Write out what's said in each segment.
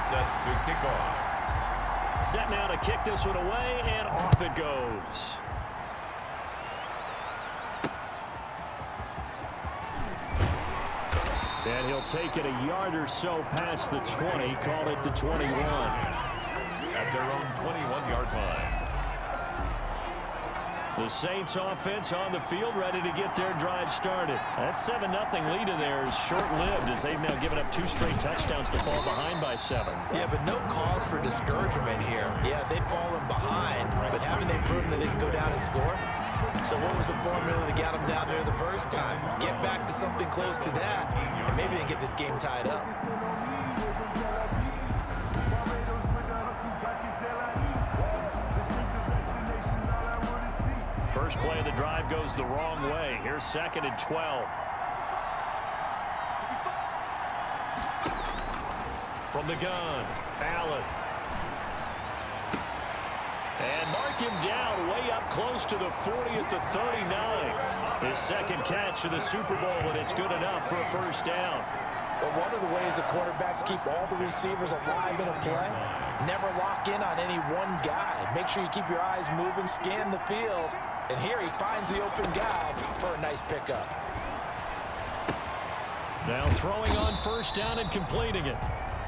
set to kick off. Set now to kick this one away, and off it goes. And he'll take it a yard or so past the 20, call it the 21. At their own 21-yard line. The Saints offense on the field, ready to get their drive started. That 7-0 lead of theirs short-lived as they've now given up 2 straight touchdowns to fall behind by 7. Yeah, but no cause for discouragement here. Yeah, they've fallen behind, but haven't they proven that they can go down and score? So what was the formula that got them down there the first time? Get back to something close to that, and maybe they get this game tied up. First play of the drive goes the wrong way. Here's 2nd and 12. From the gun, Allen. And mark him down way up close to the 40 at the 39. His second catch of the Super Bowl, and it's good enough for a first down. But one of the ways the quarterbacks keep all the receivers alive in a play, never lock in on any one guy. Make sure you keep your eyes moving, scan the field. And here he finds the open guy for a nice pickup. Now throwing on first down and completing it.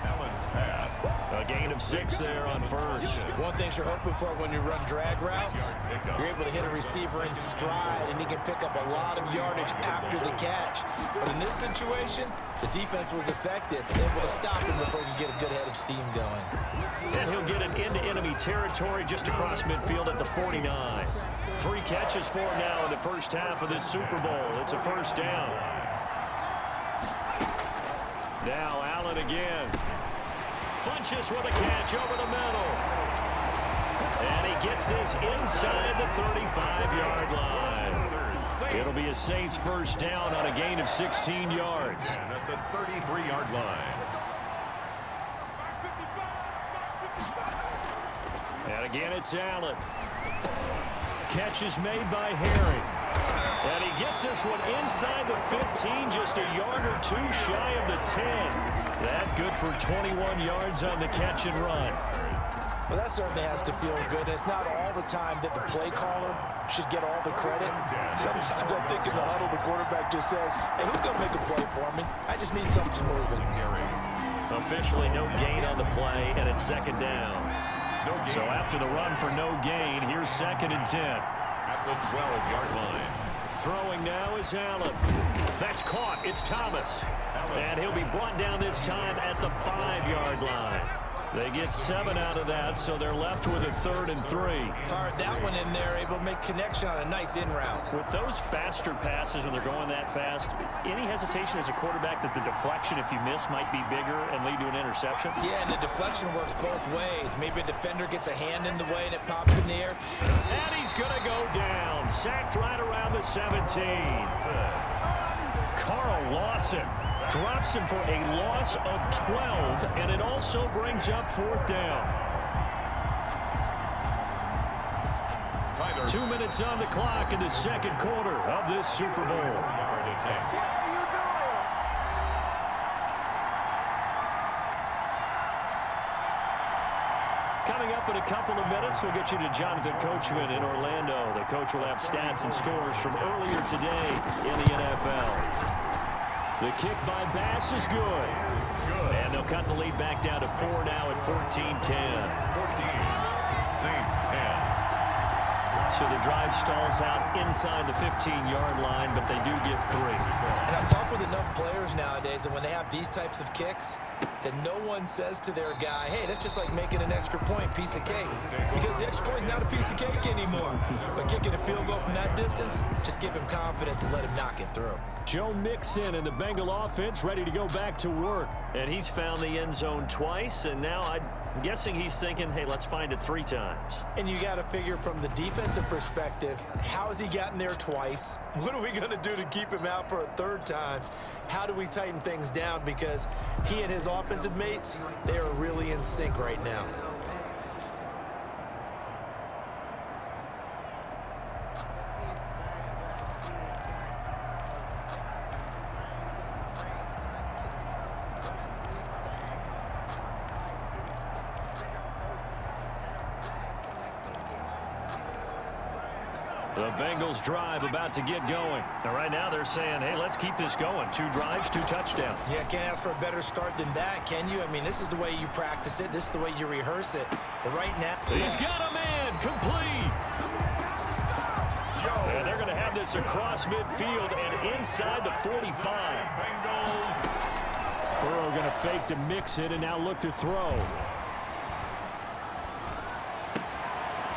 Allen's pass. A gain of 6 there on first. One thing you're hoping for when you run drag routes, you're able to hit a receiver in stride, and he can pick up a lot of yardage after the catch. But in this situation, the defense was effective, able to stop him before he could get a good head of steam going. And he'll get it into enemy territory just across midfield at the 49. 3 catches for him now in the first half of this Super Bowl. It's a first down. Now Allen again. Funches with a catch over the middle. And he gets this inside the 35-yard line. It'll be a Saints first down on a gain of 16 yards. And at the 33-yard line. And again, it's Allen. Catch is made by Herring. And he gets this one inside the 15, just a yard or 2 shy of the 10. That good for 21 yards on the catch and run. Well, that certainly has to feel good. It's not all the time that the play caller should get all the credit. Sometimes I think in the huddle, the quarterback just says, hey, who's going to make a play for me? I just need something moving. Officially no gain on the play, and it's 2nd down. So after the run for no gain, here's 2nd and 10. At the 12-yard line. Throwing now is Allen. That's caught. It's Thomas. And he'll be brought down this time at the 5-yard line. They get 7 out of that, so they're left with a 3rd and 3. Fired that one in there, able to make connection on a nice in route. With those faster passes and they're going that fast, any hesitation as a quarterback that the deflection, if you miss, might be bigger and lead to an interception? Yeah, and the deflection works both ways. Maybe a defender gets a hand in the way and it pops in the air. And he's going to go down. Sacked right around the 17. Carl Lawson drops him for a loss of 12, and it also brings up 4th down. 2 minutes on the clock in the 2nd quarter of this Super Bowl. Coming up in a couple of minutes, we'll get you to Jonathan Coachman in Orlando. The coach will have stats and scores from earlier today in the NFL. The kick by Bass is good. And they'll cut the lead back down to 4 now at 14-10. 14, Saints 10. So the drive stalls out inside the 15-yard line, but they do get 3. And I've talked with enough players nowadays that when they have these types of kicks, that no one says to their guy, hey, that's just like making an extra point, piece of cake. Because the extra point is not a piece of cake anymore. But kicking a field goal from that distance, just give him confidence and let him knock it through. Joe Mixon and the Bengal offense ready to go back to work. And he's found the end zone twice, and now I'm guessing he's thinking, hey, let's find it 3 times. And you got to figure from the defensive perspective, how has he gotten there twice? What are we going to do to keep him out for a 3rd time? How do we tighten things down? Because he and his offensive mates, they are really in sync right now. The Bengals drive about to get going. And right now they're saying, hey, let's keep this going. 2 drives, 2 touchdowns. Yeah, can't ask for a better start than that, can you? I mean, this is the way you practice it. This is the way you rehearse it. But right now... He's got a man complete. And they're going to have this across midfield and inside the 45. Burrow going to fake to mix it and now look to throw.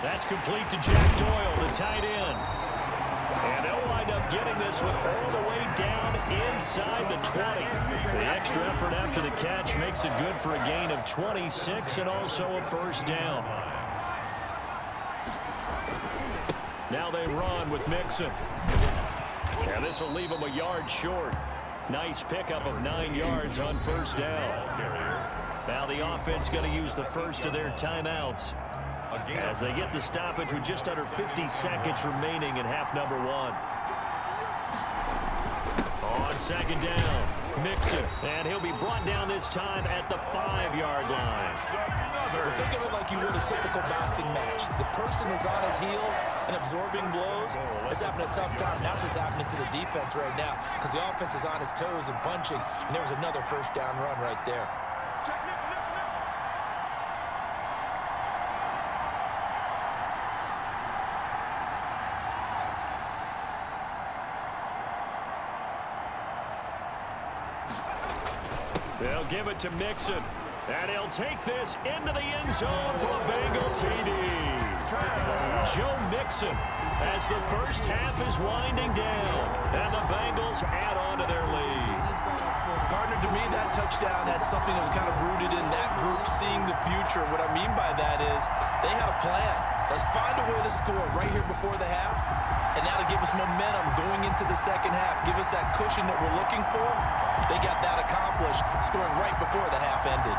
That's complete to Jack Doyle, the tight end. And they'll wind up getting this one all the way down inside the 20. The extra effort after the catch makes it good for a gain of 26 and also a first down. Now they run with Mixon. And this will leave them a yard short. Nice pickup of 9 yards on first down. Now the offense going to use the first of their timeouts as they get the stoppage with just under 50 seconds remaining in half number 1. On second down, Mixon, and he'll be brought down this time at the 5-yard line. Well, think of it like you would a typical boxing match. The person is on his heels and absorbing blows is having a tough time. That's what's happening to the defense right now because the offense is on his toes and punching, and there was another first down run right there. They'll give it to Mixon, and he'll take this into the end zone for a Bengal TD. Joe Mixon as the first half is winding down, and the Bengals add on to their lead. Partner, to me, that touchdown had something that was kind of rooted in that group seeing the future. What I mean by that is they had a plan. Let's find a way to score right here before the half, and that'll give us momentum going into the second half. Give us that cushion that we're looking for. They got that accomplished, scoring right before the half ended.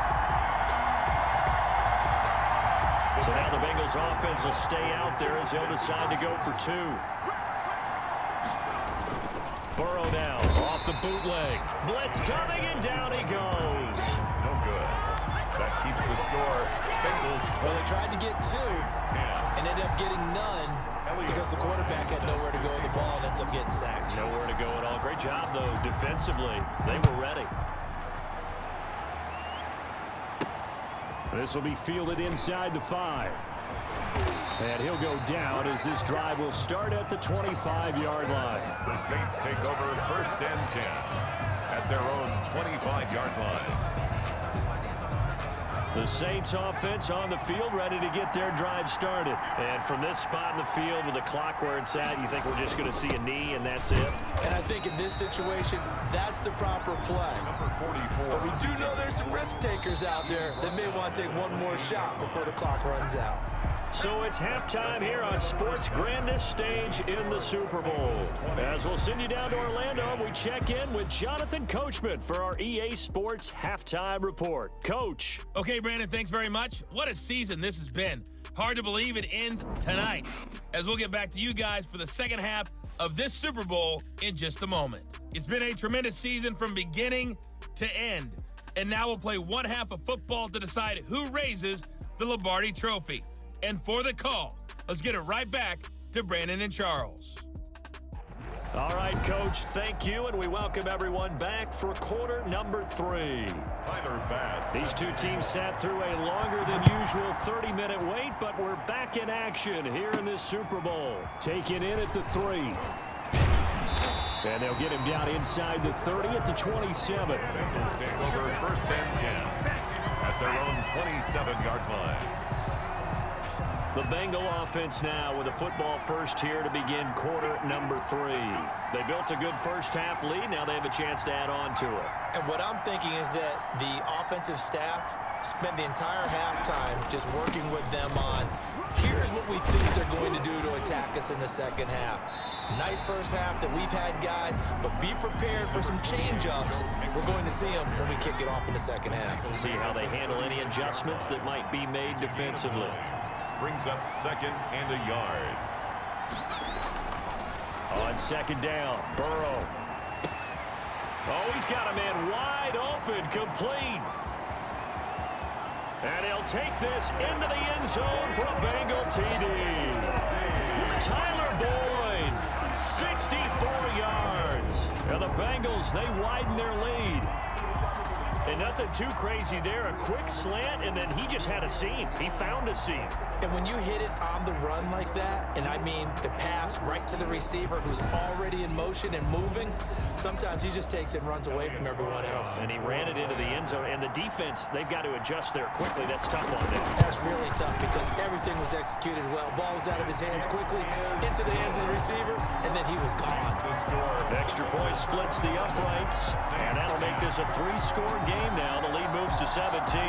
So now the Bengals offense will stay out there as they'll decide to go for 2. Burrow now off the bootleg. Blitz coming, and down he goes. No good. That keeps the score. Bengals. Well, they tried to get 2 and ended up getting none because the quarterback had nowhere to go with the ball and ends up getting sacked. Nowhere to go at all. Great job, though, defensively. They were ready. This will be fielded inside the 5. And he'll go down as this drive will start at the 25-yard line. The Saints take over first and 10 at their own 25-yard line. The Saints offense on the field ready to get their drive started. And from this spot in the field with the clock where it's at, you think we're just going to see a knee and that's it? And I think in this situation, that's the proper play. Number 44. But we do know there's some risk takers out there that may want to take one more shot before the clock runs out. So it's halftime here on sports' grandest stage in the Super Bowl. As we'll send you down to Orlando, we check in with Jonathan Coachman for our EA Sports Halftime Report. Coach. Okay, Brandon, thanks very much. What a season this has been. Hard to believe it ends tonight, as we'll get back to you guys for the second half of this Super Bowl in just a moment. It's been a tremendous season from beginning to end, and now we'll play one half of football to decide who raises the Lombardi Trophy. And for the call, let's get it right back to Brandon and Charles. All right, Coach, thank you, and we welcome everyone back for quarter number 3. Tyler Bass. These two teams sat through a longer than usual 30-minute wait, but we're back in action here in this Super Bowl. Taken in at the 3. And they'll get him down inside the 30 at the 27. Bengals take over first and 10 at their own 27-yard line. The Bengal offense now with a football first here to begin quarter number 3. They built a good first half lead. Now they have a chance to add on to it. And what I'm thinking is that the offensive staff spent the entire halftime just working with them on, here's what we think they're going to do to attack us in the second half. Nice first half that we've had, guys, but be prepared for some change-ups. We're going to see them when we kick it off in the second half. We'll see how they handle any adjustments that might be made defensively. Brings up second and a yard. On second down, Burrow. Oh, he's got a man wide open, complete. And he'll take this into the end zone for a Bengal TD. Tyler Boyd, 64 yards. And the Bengals, they widen their lead. And nothing too crazy there. A quick slant, and then he just had a seam. He found a seam. And when you hit it on the run like that, and I mean the pass right to the receiver who's already in motion and moving, sometimes he just takes it and runs away from everyone else. And he ran it into the end zone. And the defense, they've got to adjust there quickly. That's tough on them. That's really tough because everything was executed well. Ball was out of his hands quickly, into the hands of the receiver, and then he was gone. Extra point splits the uprights, and that'll make this a 3-score game now. The lead moves to 17.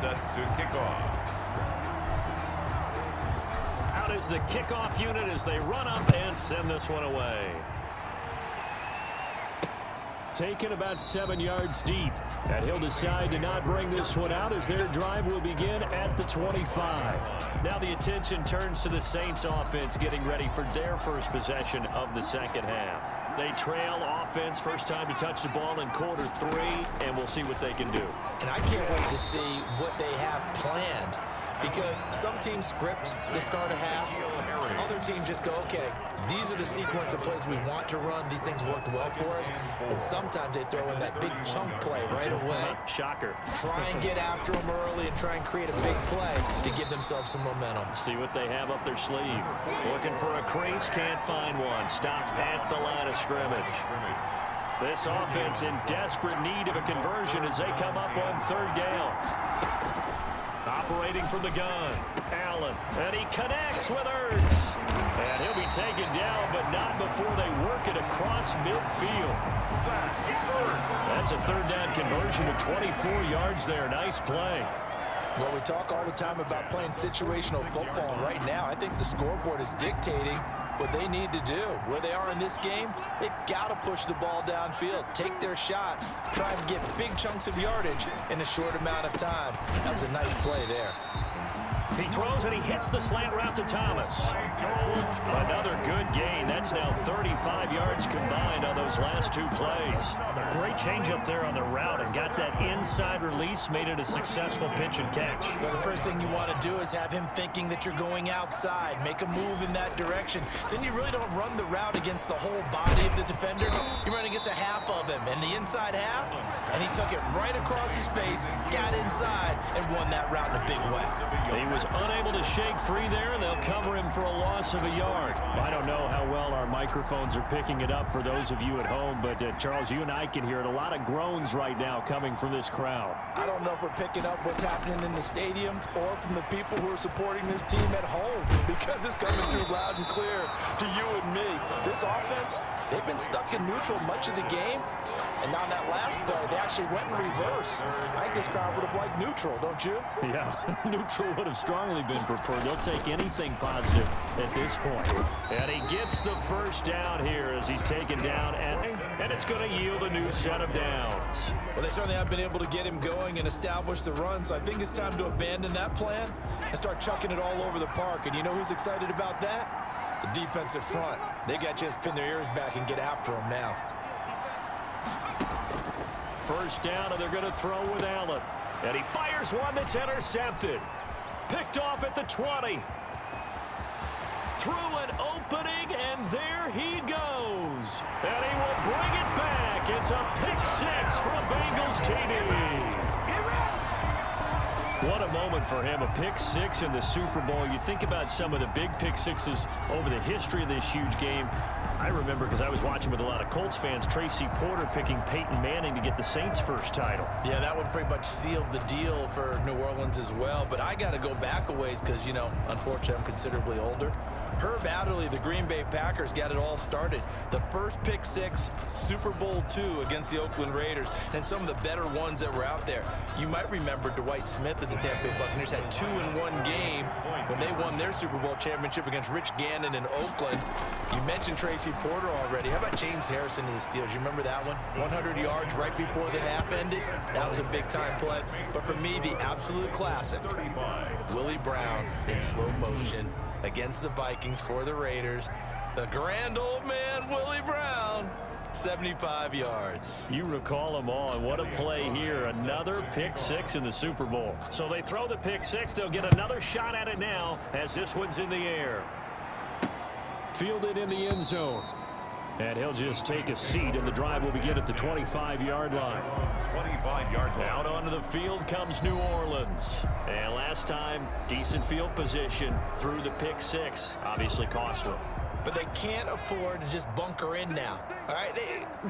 set to kick off. Out is the kickoff unit as they run up and send this one away. Taken about 7 yards deep. And he'll decide to not bring this one out as their drive will begin at the 25. Now the attention turns to the Saints offense getting ready for their first possession of the second half. They trail offense, first time to touch the ball in quarter 3, and we'll see what they can do. And I can't wait to see what they have planned, because some teams script to start a half. Other teams just go, okay, these are the sequence of plays we want to run. These things worked well for us. And sometimes they throw in that big chunk play right away. Shocker. Try and get after them early and try and create a big play to give themselves some momentum. See what they have up their sleeve. Looking for a crease, can't find one. Stopped at the line of scrimmage. This offense in desperate need of a conversion as they come up on third down. Operating from the gun, Allen, and he connects with Ertz. And he'll be taken down, but not before they work it across midfield. That's a third down conversion of 24 yards there. Nice play. Well, we talk all the time about playing situational football. Right now, I think the scoreboard is dictating what they need to do. Where they are in this game, they've got to push the ball downfield, take their shots, try and get big chunks of yardage in a short amount of time. That was a nice play there. He throws and he hits the slant route to Thomas. Another good gain. That's now 35 yards combined on those last two plays. A great change up there on the route and got that inside release, made it a successful pitch and catch. Well, the first thing you want to do is have him thinking that you're going outside, make a move in that direction. Then you really don't run the route against the whole body of the defender. You run against a half of him, and the inside half, and he took it right across his face, got inside, and won that route in a big way. He was unable to shake free there, and they'll cover him for a loss of a yard. I don't know how well our microphones are picking it up for those of you at home, but Charles, you and I can hear it. A lot of groans right now coming from this crowd. I don't know if we're picking up what's happening in the stadium or from the people who are supporting this team at home, because it's coming through loud and clear to you and me. This offense, they've been stuck in neutral much of the game. And on that last play, they actually went in reverse. I think this crowd would have liked neutral, don't you? Yeah, neutral would have strongly been preferred. They'll take anything positive at this point. And he gets the first down here as he's taken down, and it's going to yield a new set of downs. Well, they certainly have been able to get him going and establish the run, so I think it's time to abandon that plan and start chucking it all over the park. And you know who's excited about that? The defensive front. They got a chance to pin their ears back and get after him now. First down, and they're going to throw with Allen. And he fires one that's intercepted. Picked off at the 20. Through an opening, and there he goes. And he will bring it back. It's a pick six for the Bengals TD. What a moment for him, a pick six in the Super Bowl. You think about some of the big pick sixes over the history of this huge game. I remember, because I was watching with a lot of Colts fans, Tracy Porter picking Peyton Manning to get the Saints' first title. Yeah, that one pretty much sealed the deal for New Orleans as well. But I got to go back a ways because, you know, unfortunately I'm considerably older. Herb Adderley, the Green Bay Packers, got it all started. The first pick six, Super Bowl II against the Oakland Raiders, and some of the better ones that were out there. You might remember Dwight Smith at the Tampa Bay Buccaneers had 2-in-1 game when they won their Super Bowl championship against Rich Gannon in Oakland. You mentioned Tracy Porter already. How about James Harrison in the steals? You remember that one? 100 yards right before the half ended. That was a big-time play. But for me, the absolute classic, Willie Brown in slow motion against the Vikings for the Raiders. The grand old man, Willie Brown, 75 yards. You recall them all, and what a play here. Another pick six in the Super Bowl. So they throw the pick six. They'll get another shot at it now as this one's in the air. Fielded in the end zone. And he'll just take a seat, and the drive will begin at the 25-yard line. 25-yard line. Out onto the field comes New Orleans. And last time, decent field position through the pick six. Obviously costly. But they can't afford to just bunker in now. All right,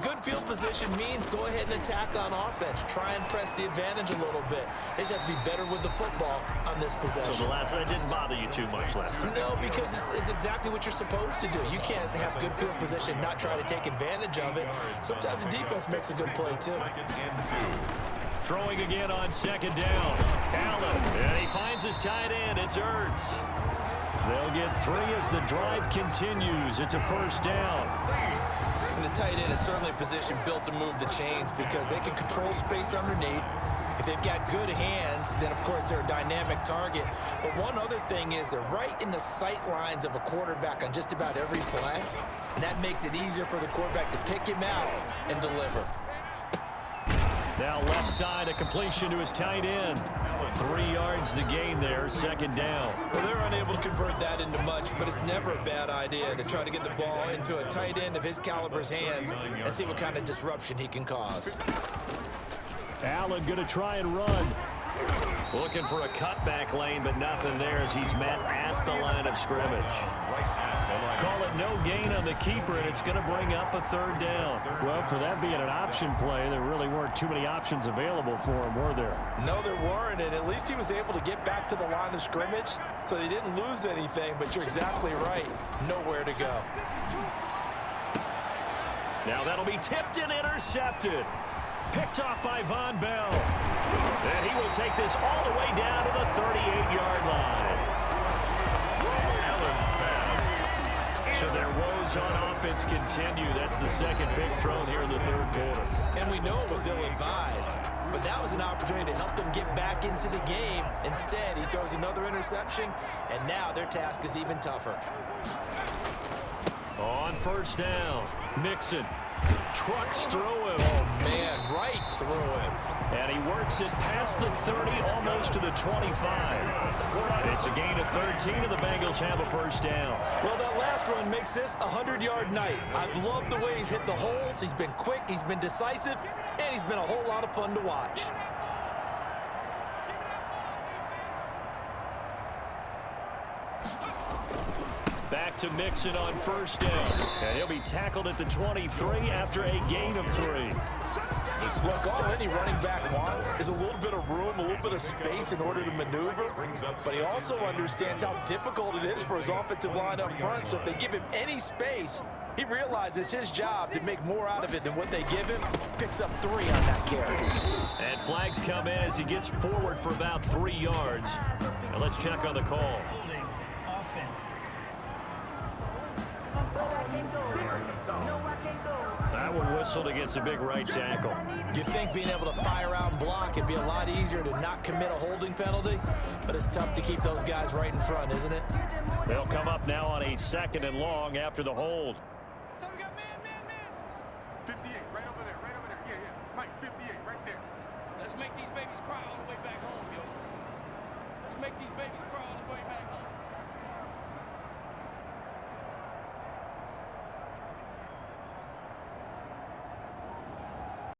good field position means go ahead and attack on offense. Try and press the advantage a little bit. They just have to be better with the football on this possession. So the last one didn't bother you too much last time? No, because it's exactly what you're supposed to do. You can't have good field position, not try to take advantage of it. Sometimes the defense makes a good play, too. Throwing again on second down. Allen, and he finds his tight end. It's Ertz. They'll get three as the drive continues. It's a first down. And the tight end is certainly a position built to move the chains because they can control space underneath. If they've got good hands, then, of course, they're a dynamic target. But one other thing is they're right in the sight lines of a quarterback on just about every play. And that makes it easier for the quarterback to pick him out and deliver. Now left side, a completion to his tight end. 3 yards the gain there, second down. Well, they're unable to convert that into much, but it's never a bad idea to try to get the ball into a tight end of his caliber's hands and see what kind of disruption he can cause. Allen going to try and run. Looking for a cutback lane, but nothing there as he's met at the line of scrimmage. Call it no gain on the keeper, and it's going to bring up a third down. Well, for that being an option play, there really weren't too many options available for him, were there? No, there weren't, and at least he was able to get back to the line of scrimmage, so he didn't lose anything, but you're exactly right. Nowhere to go. Now that'll be tipped and intercepted. Picked off by Von Bell. And he will take this all the way down to the 38-yard line. So their woes on offense continue. That's the second pick thrown here in the third quarter. And we know it was ill-advised, but that was an opportunity to help them get back into the game. Instead, he throws another interception, and now their task is even tougher. On first down, Mixon trucks through him. Oh, man, right through him. And he works it past the 30, almost to the 25. It's a gain of 13, and the Bengals have a first down. Well, that last run makes this a 100-yard night. I've loved the way he's hit the holes. He's been quick, he's been decisive, and he's been a whole lot of fun to watch. Back to Mixon on first down. And he'll be tackled at the 23 after a gain of 3. Look, all any running back wants is a little bit of room, a little bit of space in order to maneuver, but he also understands how difficult it is for his offensive line up front, so if they give him any space, he realizes his job to make more out of it than what they give him. Picks up 3 on that carry. And flags come in as he gets forward for about 3 yards. And let's check on the call. Holding offense. That one whistled against a big right tackle. You'd think being able to fire out and block it'd be a lot easier to not commit a holding penalty, but it's tough to keep those guys right in front, isn't it? They'll come up now on a second and long after the hold. So we got man. 58, right over there. Yeah. Mike, 58, right there. Let's make these babies cry all the way back home, yo. Let's make these babies cry all the way back home.